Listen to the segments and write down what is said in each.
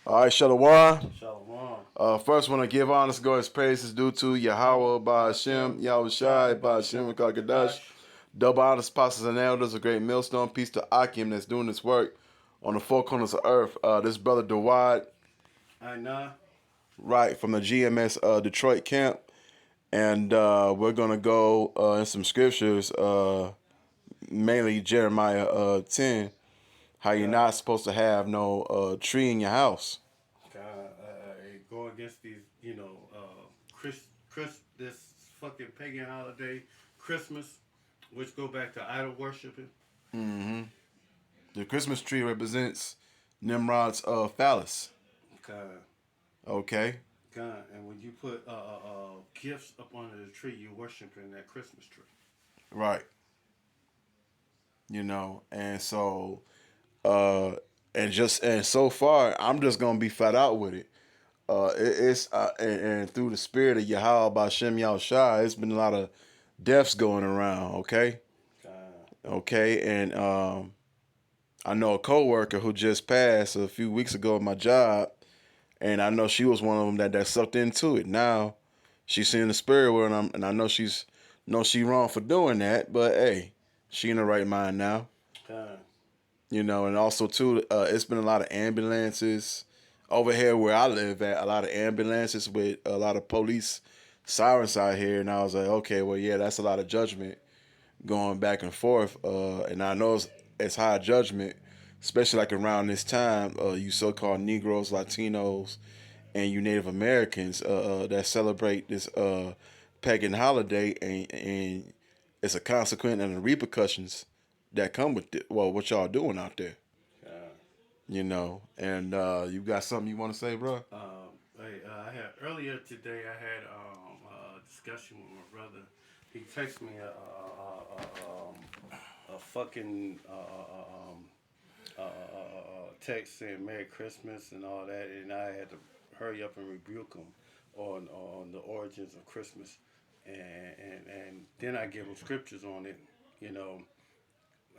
All right, Shalom. Shalom. First, want to give honest God's praises due to Yahweh, Ba'Hashem, Yahweh Shai, Ba'Hashem, Kakadash. Double honors, apostles, and elders, a great millstone. Peace to Akim that's doing this work on the four corners of earth. This brother Dawad, I know. right from the GMS Detroit camp. And we're going to go in some scriptures, mainly Jeremiah 10, how you're God, not supposed to have no tree in your house. go against these, this fucking pagan holiday, Christmas, which go back to idol worshiping. Mm-hmm. The Christmas tree represents Nimrod's phallus. God, Okay. God, and when you put gifts up under the tree, you're worshiping that Christmas tree. Right. And so and so far I'm just gonna be flat out with it. It's and through the spirit of Yahweh Bashem Yahushua, it's been a lot of deaths going around. Okay. God, Okay. And I know a coworker who just passed a few weeks ago at my job, and I know she was one of them that sucked into it. Now she's seeing the spirit world, and I know she wrong for doing that, but hey, she in the right mind now. God, And also too, it's been a lot of ambulances over here where I live at. A lot of ambulances with a lot of police sirens out here, and I was like, okay, well, yeah, that's a lot of judgment going back and forth. And I know it's high judgment, especially like around this time. You so-called Negroes, Latinos, and you Native Americans that celebrate this pagan holiday, and it's a consequence and the repercussions that come with it. Well, what y'all doing out there, God. And you got something you want to say, bro? I had earlier today. I had a discussion with my brother. He texted me a fucking text saying Merry Christmas and all that, and I had to hurry up and rebuke him on the origins of Christmas, and then I give him scriptures on it, you know.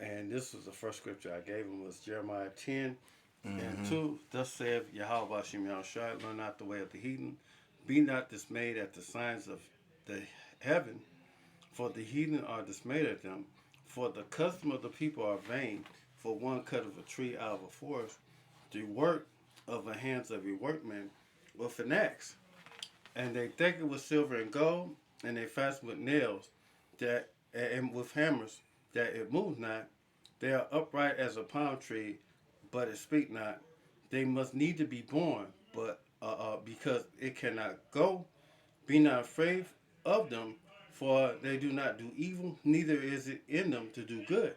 And this was the first scripture I gave him was Jeremiah 10 and Mm-hmm. 2. Thus saith Yahweh Hashem Yahushua, learn not the way of the heathen, be not dismayed at the signs of the heaven, for the heathen are dismayed at them. For the custom of the people are vain. For one cut of a tree out of a forest, the work of the hands of a workman with an axe. And they deck it with silver and gold, and they fasten with nails, that and with hammers, that it moves not. They are upright as a palm tree, but it speak not. They must need to be born, but because it cannot go, be not afraid of them, for they do not do evil, neither is it in them to do good.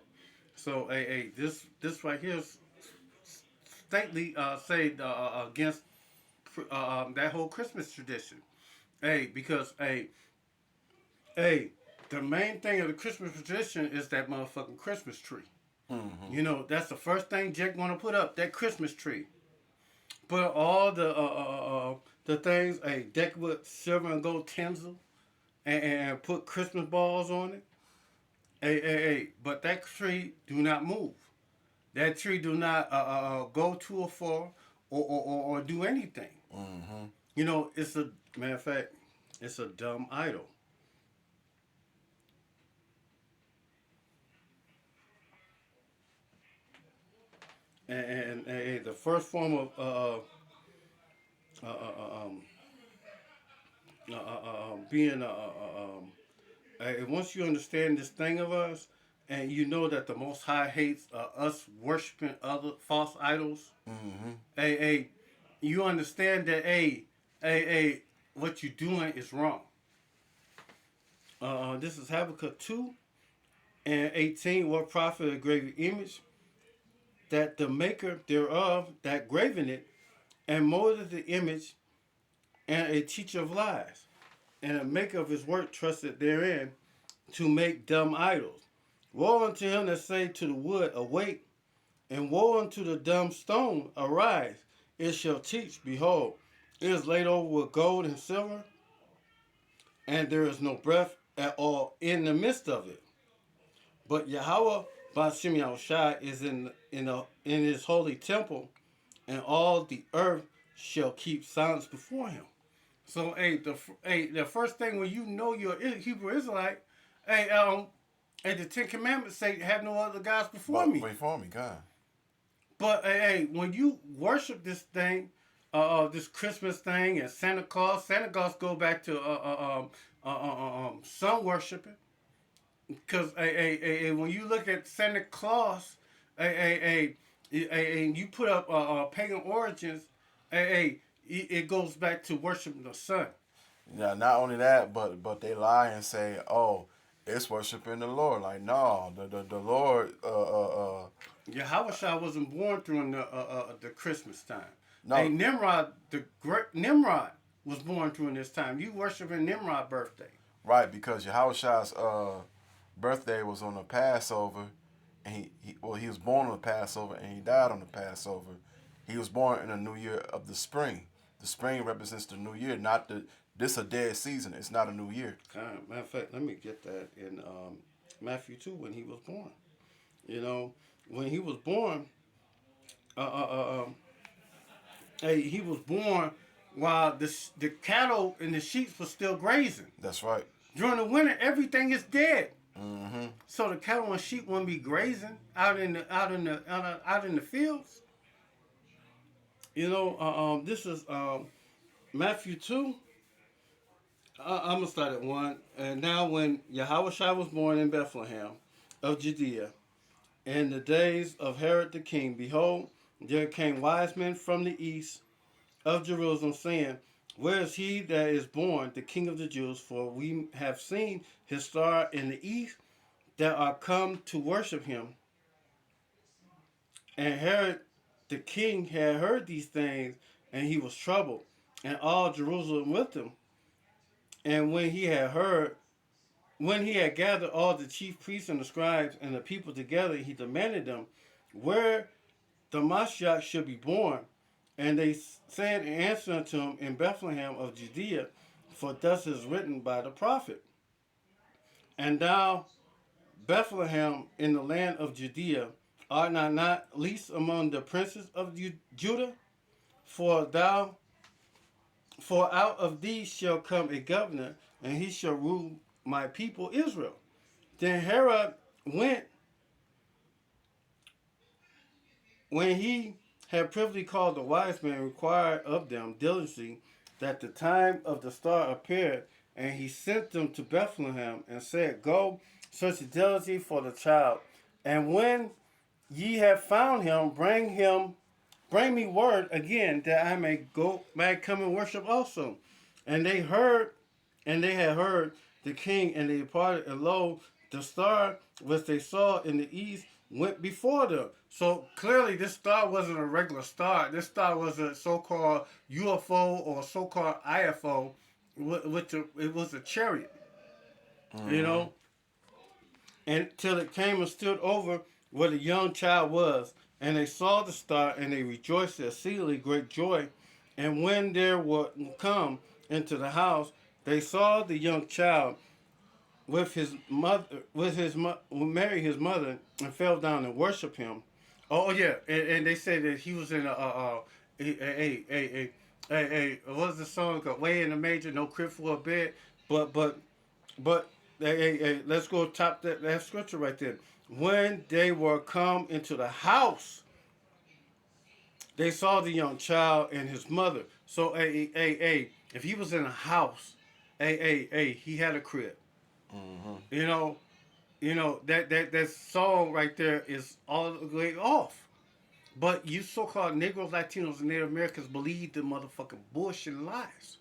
So, this right here is stately say against that whole Christmas tradition. Because the main thing of the Christmas tradition is that motherfucking Christmas tree. Mm-hmm. You know, that's the first thing Jack want to put up, that Christmas tree. Put all the things, deck with silver and gold tinsel, and put Christmas balls on it. But that tree do not move. That tree do not go to or far or do anything. Mm-hmm. You know, it's a matter of fact, it's a dumb idol. And the first form of uh, uh, um, being once you understand this thing of us, and you know that the Most High hates us worshiping other false idols. Mm-hmm. Hey, you understand that what you're doing is wrong. This is Habakkuk 2 and 18. What profit a graven image, that the maker thereof that graven it and molded the image, and a teacher of lies, and a maker of his work trusted therein to make dumb idols. Woe unto him that say to the wood, awake, and woe unto the dumb stone, arise. It shall teach, behold, it is laid over with gold and silver, and there is no breath at all in the midst of it. But Yahweh Ba'Shem Shai is in his holy temple, and all the earth shall keep silence before him. So, the first thing when you know you're a Hebrew Israelite, hey, the Ten Commandments say, "Have no other gods before But me." before me, God. But hey, when you worship this thing, this Christmas thing, and Santa Claus go back to sun worshiping. Because when you look at Santa Claus, and you put up pagan origins, it goes back to worshiping the sun. Yeah, not only that, but they lie and say, "Oh, it's worshiping the Lord." Like, no, the Lord. Yahweh Shah wasn't born during the Christmas time. Hey, No, Nimrod, the great Nimrod was born during this time. You worshiping Nimrod birthday. right, because Yahushua's birthday was on the Passover, and he was born on the Passover and he died on the Passover. He was born in the new year of the spring. The spring represents the new year, not the this a dead season. It's not a new year. Matter of fact, let me get that in Matthew 2 when he was born. You know, when he was born, uh, uh, uh, um, hey, he was born while the cattle and the sheep were still grazing. That's right. During the winter, everything is dead. Mm-hmm. So the cattle and sheep wouldn't be grazing out in the fields. You know, this is Matthew 2. I'm gonna start at 1. And now, when Yahweh was born in Bethlehem of Judea, in the days of Herod the king, behold, there came wise men from the east of Jerusalem, saying, "Where is he that is born, the King of the Jews? For we have seen his star in the east, that are come to worship him." And Herod the king had heard these things, and he was troubled, and all Jerusalem with him. And when he had gathered all the chief priests and the scribes and the people together, he demanded them where the Mashiach should be born. And they said in answer unto him, "In Bethlehem of Judea, for thus is written by the prophet. And thou, Bethlehem, in the land of Judea, art not least among the princes of Judah? For thou, for out of thee shall come a governor, and he shall rule my people Israel." Then Herod went, when he had privily called the wise men, required of them diligently that the time of the star appeared, and he sent them to Bethlehem, and said, "Go, search diligently for the child, and when ye have found him, bring me word again, that I may come and worship also." And they had heard the king, and they departed, and lo, the star which they saw in the east went before them. So clearly, this star wasn't a regular star. This star was a so-called UFO or so-called IFO, it was a chariot, you Mm-hmm. know, until it came and stood over where the young child was. And they saw the star, and they rejoiced with exceedingly great joy. And when they were come into the house, they saw the young child with his mother, Mary his mother, and fell down and worshipped him. Oh yeah, and they said that he was in what was the song called? Way in the Major, no crib for a bed. But let's go top that scripture right there. When they were come into the house, they saw the young child and his mother. So if he was in a house, he had a crib. Mm-hmm. You know, that song right there is all the way off. But you so-called Negroes, Latinos, and Native Americans believe the motherfucking bullshit and lies.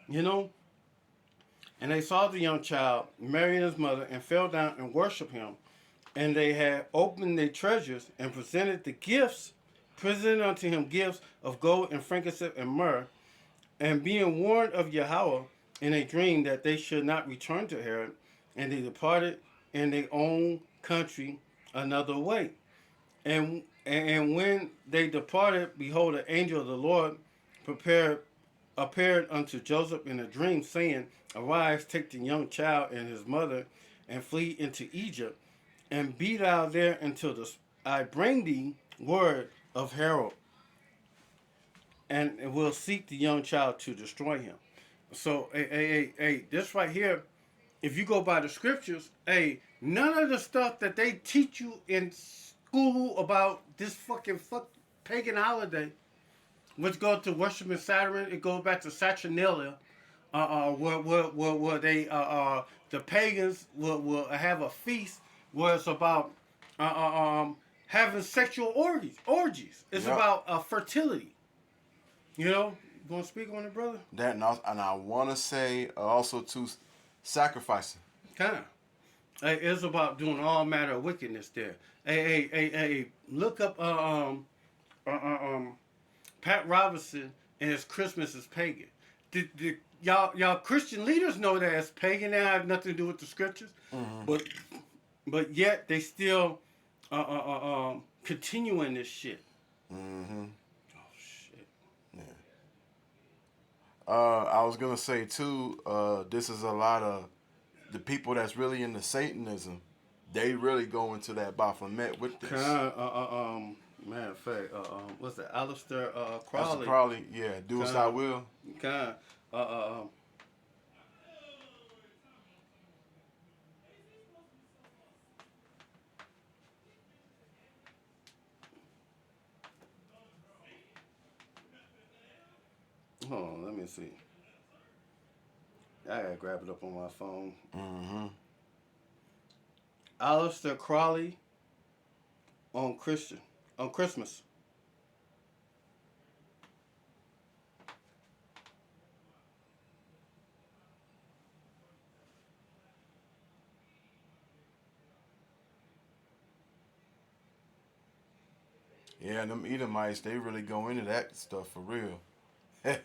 You know? And they saw the young child, Mary and his mother, and fell down and worshiped him. And they had opened their treasures and presented unto him gifts of gold and frankincense and myrrh. And being warned of Yahweh in a dream that they should not return to Herod, and they departed in their own country another way. And when they departed, behold, an angel of the Lord appeared unto Joseph in a dream, saying, "Arise, take the young child and his mother, and flee into Egypt, and be thou there until I bring thee word of Herod." and will seek the young child to destroy him. So, this right here, if you go by the scriptures, none of the stuff that they teach you in school about this fuck pagan holiday, which go to worshiping Saturn, it goes back to Saturnalia, where they the pagans will have a feast where it's about uh, having sexual orgies. It's Yep. about fertility. You know, you gonna speak on it, brother? That and I want to say also to sacrificing. Kind of. Hey, it's about doing all manner of wickedness there. Hey, look up Pat Robinson and his Christmas is pagan. Y'all Christian leaders know that it's pagan. That have nothing to do with the scriptures, but yet they still continuing this shit. Mm-hmm. Oh shit. Yeah. I was gonna say too. This is a lot of the people that's really into Satanism. They really go into that Baphomet with this. Matter of fact, what's that? Aleister That's Crowley. probably do as I will. Kind. Hold on, let me see. I gotta grab it up on my phone. Mm-hmm. Aleister Crowley on Christmas. Yeah, them Edomites, they really go into that stuff for real. And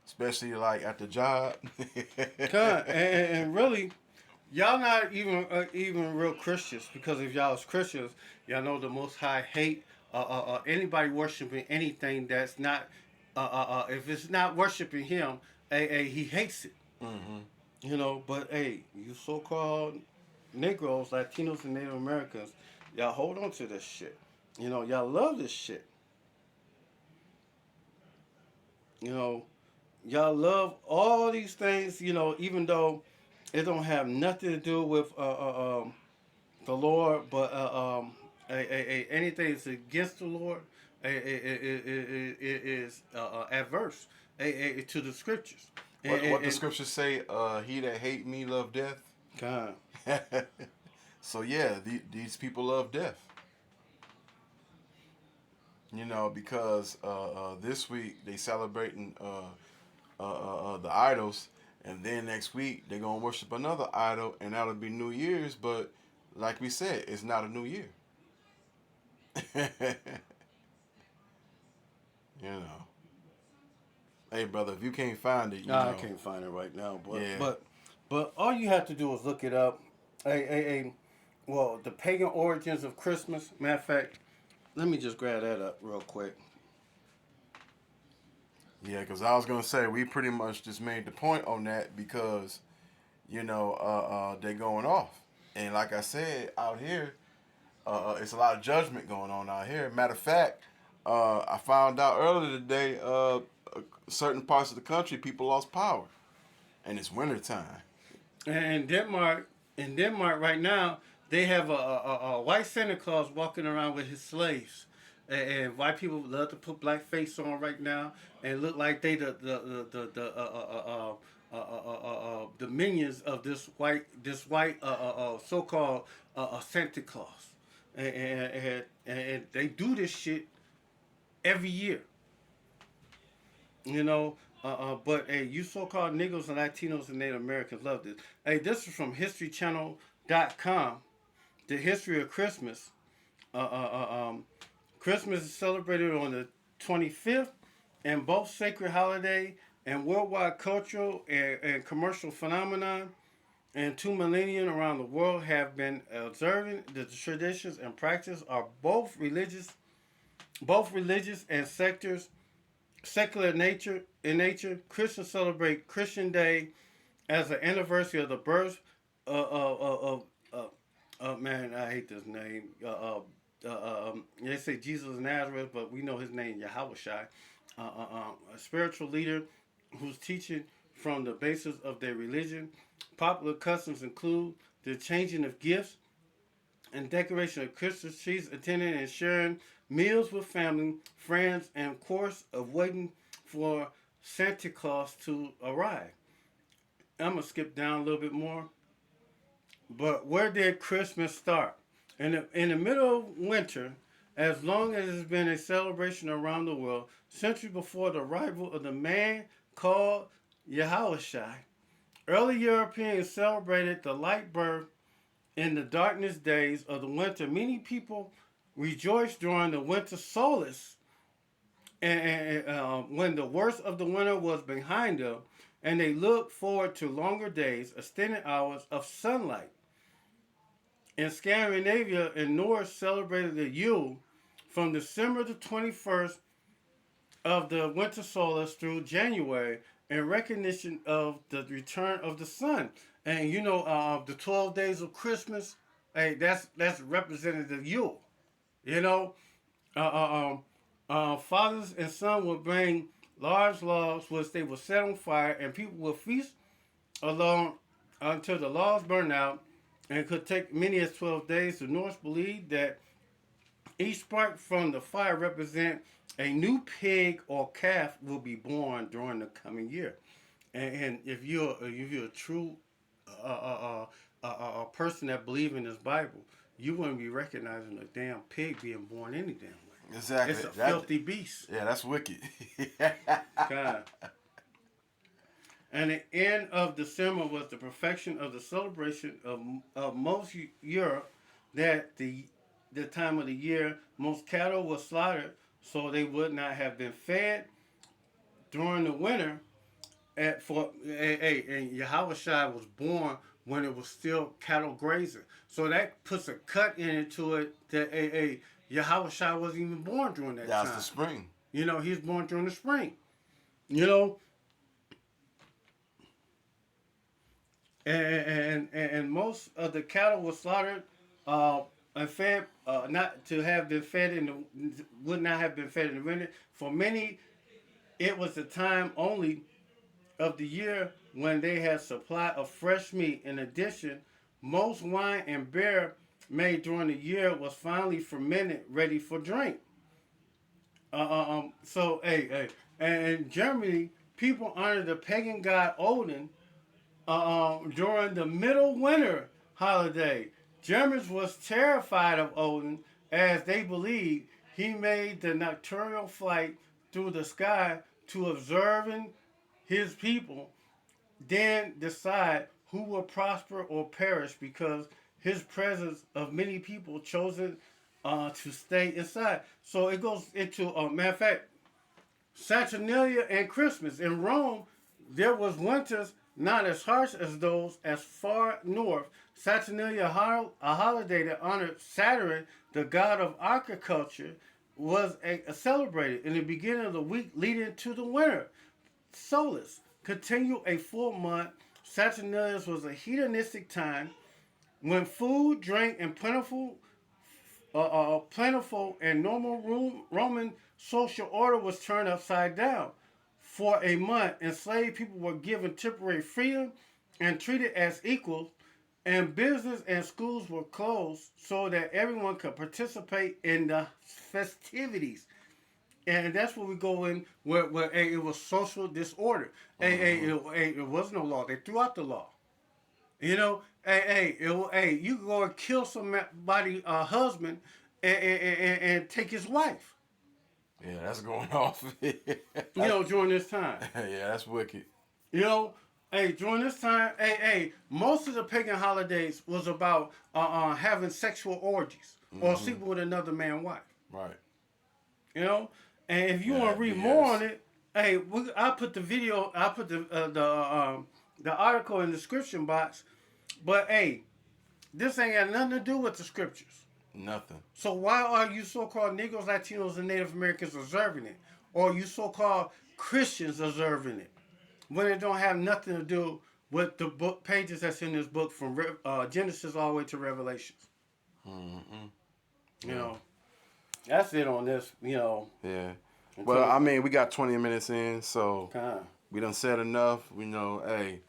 especially like at the job. And really, y'all not even real Christians, because if y'all was Christians, y'all know the Most High hate anybody worshiping anything that's not if it's not worshiping Him, He hates it. Mm-hmm. You know, but you so-called Negroes, Latinos, and Native Americans, y'all hold on to this shit. You know, y'all love this shit. You know, y'all love all these things. You know, even though it don't have nothing to do with the Lord, but anything that's against the Lord, is adverse to the scriptures. What the scriptures say? He that hate me love death. God. So yeah, these people love death. Because this week they celebrating the idols, and then next week they're gonna worship another idol, and that'll be New Year's. But like we said, it's not a new year. you know. Hey brother, if you can't find it, I can't find it right now, but Yeah. but all you have to do is look it up. Well, the pagan origins of Christmas. Matter of fact, let me just grab that up real quick. Yeah, because I was gonna say we pretty much just made the point on that because, they're going off, and like I said, out here, it's a lot of judgment going on out here. Matter of fact, I found out earlier today, certain parts of the country, people lost power, and it's wintertime. And in Denmark right now, they have a white Santa Claus walking around with his slaves. And white people love to put black face on right now and look like they the minions of this white so-called Santa Claus. And they do this shit every year. You know, but you so-called Negroes and Latinos and Native Americans love this. This is from HistoryChannel.com. The history of Christmas. Christmas is celebrated on the 25th, and both sacred holiday and worldwide cultural and commercial phenomenon and 2 millennia around the world have been observing. The traditions and practice are both religious and sectors secular nature. Christians celebrate Christian Day as an anniversary of the birth of man, I hate this name. they say Jesus of Nazareth, but we know his name Yahushua, a spiritual leader who's teaching from the basis of their religion. Popular customs include the changing of gifts and decoration of Christmas trees, attending and sharing meals with family, friends, and of course of waiting for Santa Claus to arrive. I'm gonna skip down a little bit more. But where did Christmas start? In the middle of winter, as long as it's been a celebration around the world, centuries before the arrival of the man called Yahushua, early Europeans celebrated the light birth in the darkness days of the winter. Many people rejoiced during the winter solstice and when the worst of the winter was behind them, and they looked forward to longer days, extended hours of sunlight. In Scandinavia and Norse celebrated the Yule from December the 21st of the winter solstice through January in recognition of the return of the sun. And you know, the 12 days of Christmas, hey, that's represented the Yule. You know, fathers and sons would bring large logs which they would set on fire, and people would feast along until the logs burned out, and it could take many as 12 days. The Norse believed that each spark from the fire represent a new pig or calf will be born during the coming year. And if you're a true a person that believes in this Bible, you wouldn't be recognizing a damn pig being born any damn way. Exactly. It's a filthy beast. Yeah, that's wicked. God. And the end of December was the perfection of the celebration of most Europe. That the time of the year most cattle were slaughtered, so they would not have been fed during the winter. And Yahushua was born when it was still cattle grazing, so that puts a cut into it that Yahushua wasn't even born during that time. That's the spring. You know, he was born during the spring. You know, and most of the cattle were slaughtered and fed, not to have been fed would not have been fed in the winter. For many, it was the time only of the year when they had supply of fresh meat. In addition, most wine and beer made during the year was finally fermented, ready for drink. And in Germany, people honored the pagan god Odin during the middle winter holiday. Germans was terrified of Odin as they believed he made the nocturnal flight through the sky to observing his people, then decide who will prosper or perish because his presence of many people chosen to stay inside. So it goes into, matter of fact, Saturnalia and Christmas. In Rome, there was winters not as harsh as those as far north. Saturnalia, a holiday that honored Saturn, the god of agriculture, was celebrated in the beginning of the week leading to the winter solstice. Continued a full month. Saturnalia was a hedonistic time when food, drink, and plentiful and normal Roman social order was turned upside down. For a month, enslaved people were given temporary freedom and treated as equals, and business and schools were closed so that everyone could participate in the festivities. And that's where we go in where it was social disorder. It was no law. They threw out the law. You know, you could go and kill somebody's husband and take his wife. Yeah, that's going off. You know, during this time. Yeah, that's wicked. You know, during this time, most of the pagan holidays was about having sexual orgies or sleeping with another man's wife. Right. You know, and if you want to read more on it, I'll put the video, I'll put the article in the description box. But this ain't got nothing to do with the scriptures. Nothing. So why are you so-called Negroes, Latinos, and Native Americans observing it? Or you so-called Christians observing it? When it don't have nothing to do with the book pages that's in this book from Genesis all the way to Revelations. Mm-hmm. You know. That's it on this, Yeah. until- Well, I mean, we got 20 minutes in, so Time. we done said enough. We know, hey,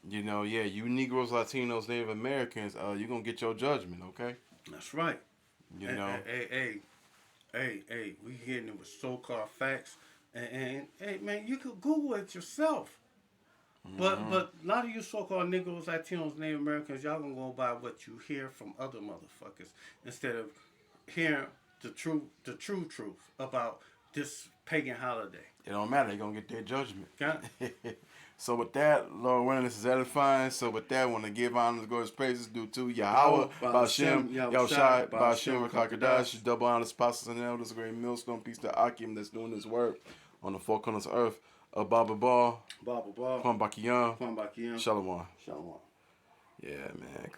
yeah, you Negroes, Latinos, Native Americans, you're going to get your judgment, okay? That's right. You Hey, know? hey, we hitting it with so-called facts, and hey, man, you could Google it yourself. But a lot of you so-called Negroes, Latinos, Native Americans, y'all gonna go by what you hear from other motherfuckers instead of hearing the true truth about this pagan holiday. It don't matter. They're going to get their judgment. Got So with that, Lord willing, this is edifying. So with that, I want to give honor to God's praises due to Yahweh, Ba'Shem, Yahushai, Ba'Shem, Rakakadash, double honors, apostles and elders, a great millstone, peace to Akim that's doing his work on the four corners of earth. Baba Ball, Baba Ball, Kwam Bakiyan, Kwam Bakiyan, Shalom. Shalom. Yeah, man.